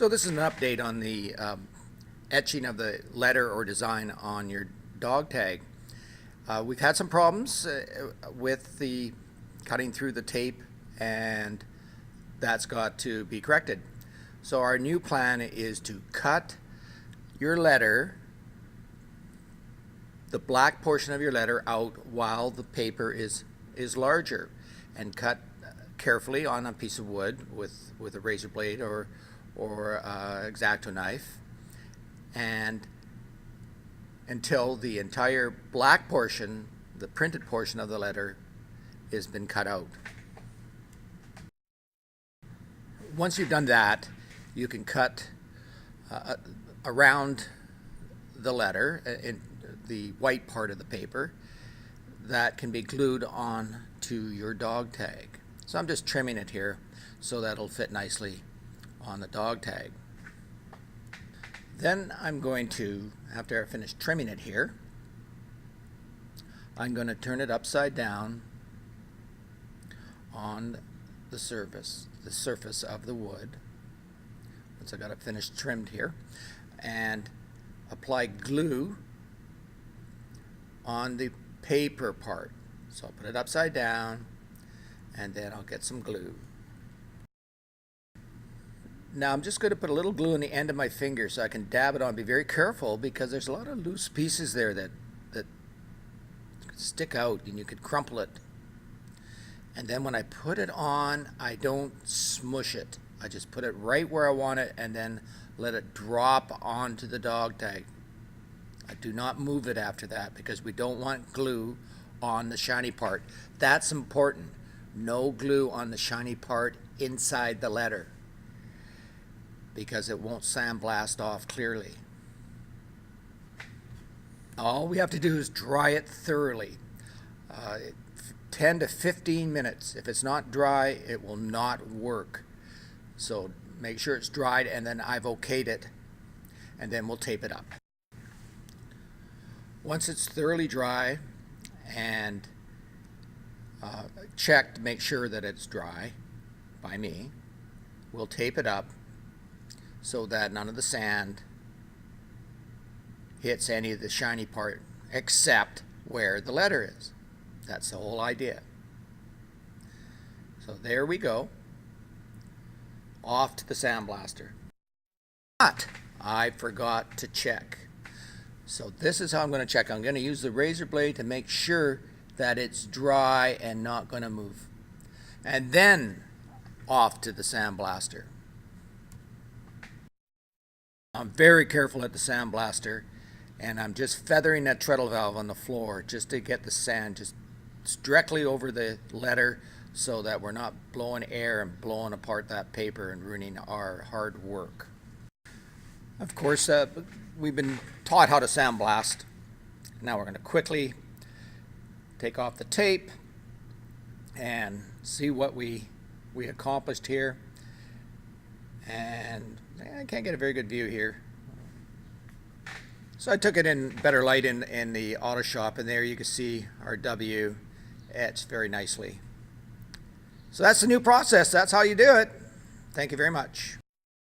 So this is an update on the etching of the letter or design on your dog tag. We've had some problems with the cutting through the tape, and that's got to be corrected. So our new plan is to cut your letter, the black portion of your letter, out while the paper is larger, and cut carefully on a piece of wood with a razor blade or X-Acto knife, and until the entire black portion, the printed portion of the letter, has been cut out. Once you've done that, you can cut around the letter in the white part of the paper that can be glued on to your dog tag. So I'm just trimming it here so that it'll fit nicely on the dog tag. Then I'm going to, after I finish trimming it here, I'm going to turn it upside down on the surface of the wood, once I got it finished trimmed here, and apply glue on the paper part. So I'll put it upside down, and then I'll get some glue. Now I'm just going to put a little glue on the end of my finger so I can dab it on. Be very careful because there's a lot of loose pieces there that stick out, and you could crumple it. And then when I put it on, I don't smush it. I just put it right where I want it and then let it drop onto the dog tag. I do not move it after that because we don't want glue on the shiny part. That's important. No glue on the shiny part inside the letter, because it won't sandblast off clearly. All we have to do is dry it thoroughly. 10 to 15 minutes. If it's not dry, it will not work. So make sure it's dried, and then I've okayed it, and then we'll tape it up. Once it's thoroughly dry and checked to make sure that it's dry by me, we'll tape it up so that none of the sand hits any of the shiny part except where the letter is. That's the whole idea. So there we go. Off to the sandblaster. But I forgot to check. So this is how I'm going to check. I'm going to use the razor blade to make sure that it's dry and not going to move. And then off to the sandblaster. I'm very careful at the sandblaster, and I'm just feathering that treadle valve on the floor just to get the sand just directly over the letter so that we're not blowing air and blowing apart that paper and ruining our hard work. Of course, we've been taught how to sandblast. Now we're going to quickly take off the tape and see what we accomplished here. And I can't get a very good view here. So I took it in better light in the auto shop, and there you can see our W etched very nicely. So that's the new process. That's how you do it. Thank you very much.